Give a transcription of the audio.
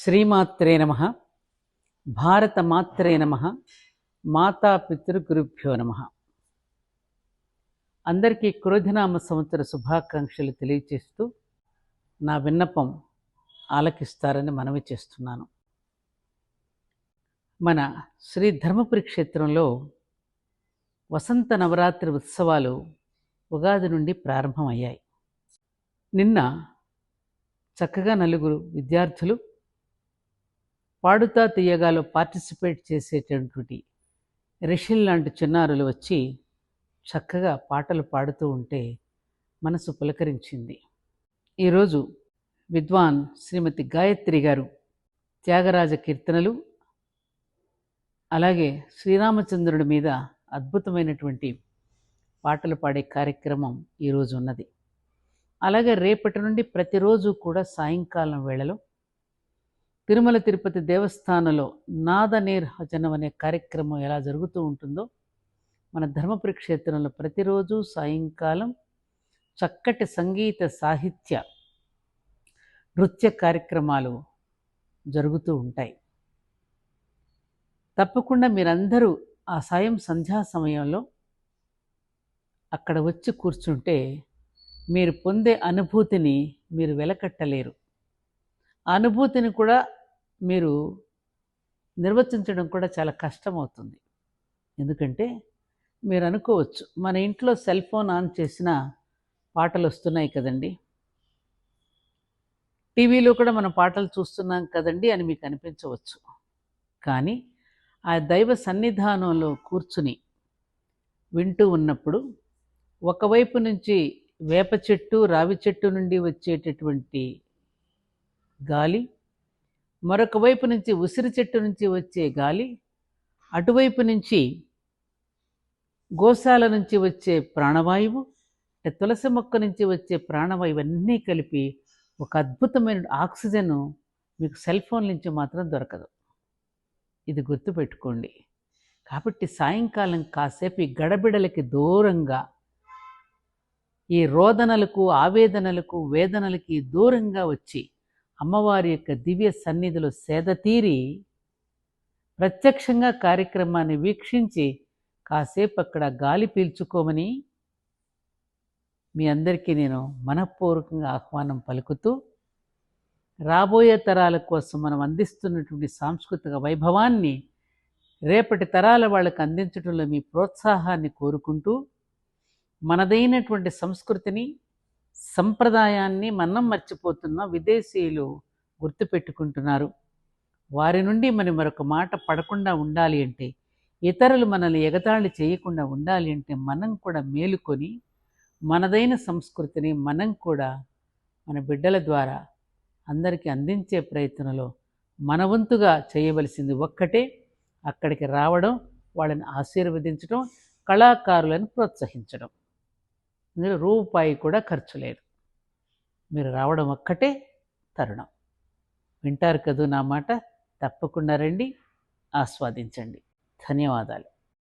శ్రీమాత్రే నమః. భారతమాత్రే నమః. మాతాపితృగురుభ్యో నమః. అందరికీ క్రోధినామ సంవత్సర శుభాకాంక్షలు తెలియచేస్తూ నా విన్నపం ఆలకిస్తారని మనవి చేస్తున్నాను. మన శ్రీ ధర్మపురి క్షేత్రంలో వసంత నవరాత్రి ఉత్సవాలు ఉగాది నుండి ప్రారంభమయ్యాయి. నిన్న చక్కగా నలుగురు విద్యార్థులు పాడుతా తీయగాలో పార్టిసిపేట్ చేసేటటువంటి రిషిల్ లాంటి చిన్నారులు వచ్చి చక్కగా పాటలు పాడుతూ ఉంటే మనసు పులకరించింది. ఈరోజు విద్వాన్ శ్రీమతి గాయత్రి గారు త్యాగరాజ కీర్తనలు, అలాగే శ్రీరామచంద్రుడి మీద అద్భుతమైనటువంటి పాటలు పాడే కార్యక్రమం ఈరోజు ఉన్నది. అలాగే రేపటి నుండి ప్రతిరోజు కూడా సాయంకాలం వేళలో తిరుమల తిరుపతి దేవస్థానంలో నాద నీరాజనం అనే కార్యక్రమం ఎలా జరుగుతూ ఉంటుందో మన ధర్మపురి క్షేత్రంలో ప్రతిరోజు సాయంకాలం చక్కటి సంగీత సాహిత్య నృత్య కార్యక్రమాలు జరుగుతూ ఉంటాయి. తప్పకుండా మీరందరూ ఆ సాయం సంధ్యా సమయంలో అక్కడ వచ్చి కూర్చుంటే మీరు పొందే అనుభూతిని మీరు వెలకట్టలేరు. ఆ అనుభూతిని కూడా మీరు నిర్వచించడం కూడా చాలా కష్టమవుతుంది. ఎందుకంటే మీరు అనుకోవచ్చు, మన ఇంట్లో సెల్ ఫోన్ ఆన్ చేసిన పాటలు వస్తున్నాయి కదండి, టీవీలో కూడా మనం పాటలు చూస్తున్నాం కదండి అని మీకు అనిపించవచ్చు. కానీ ఆ దైవ సన్నిధానంలో కూర్చుని వింటూ ఉన్నప్పుడు ఒకవైపు నుంచి వేప చెట్టు, రావి చెట్టు నుండి వచ్చేటటువంటి గాలి, మరొక వైపు నుంచి ఉసిరి చెట్టు నుంచి వచ్చే గాలి, అటువైపు నుంచి గోశాల నుంచి వచ్చే ప్రాణవాయువు, తులసి మొక్క నుంచి వచ్చే ప్రాణవాయువు అన్నీ కలిపి ఒక అద్భుతమైన ఆక్సిజన్ మీకు సెల్ ఫోన్ నుంచి మాత్రం దొరకదు. ఇది గుర్తుపెట్టుకోండి. కాబట్టి సాయంకాలం కాసేపు ఈ గడబిడలకి దూరంగా, ఈ రోదనలకు, ఆవేదనలకు, వేదనలకి దూరంగా వచ్చి అమ్మవారి యొక్క దివ్య సన్నిధిలో సేదతీరి ప్రత్యక్షంగా కార్యక్రమాన్ని వీక్షించి కాసేపు అక్కడ గాలి పీల్చుకోమని మీ అందరికీ నేను మనఃపూర్వకంగా ఆహ్వానం పలుకుతూ, రాబోయే తరాల కోసం మనం అందిస్తున్నటువంటి సాంస్కృతిక వైభవాన్ని రేపటి తరాల వాళ్ళకు అందించడంలో మీ ప్రోత్సాహాన్ని కోరుకుంటూ, మనదైనటువంటి సంస్కృతిని, సంప్రదాయాన్ని మనం మర్చిపోతున్న విదేశీయులు గుర్తుపెట్టుకుంటున్నారు. వారి నుండి మనం మరొక మాట పడకుండా ఉండాలి అంటే, ఇతరులు మనల్ని ఎగతాళి చేయకుండా ఉండాలి అంటే మనం కూడా మేలుకొని మనదైన సంస్కృతిని మనం కూడా మన బిడ్డల ద్వారా అందరికీ అందించే ప్రయత్నంలో మన వంతుగా చేయవలసింది ఒక్కటే, అక్కడికి రావడం, వాళ్ళని ఆశీర్వదించడం, కళాకారులను ప్రోత్సహించడం. ఇందులో రూపాయి కూడా ఖర్చు లేదు. మీరు రావడం ఒక్కటే తరుణం. వింటారు కదూ నా మాట? తప్పకుండా రండి, ఆస్వాదించండి. ధన్యవాదాలు.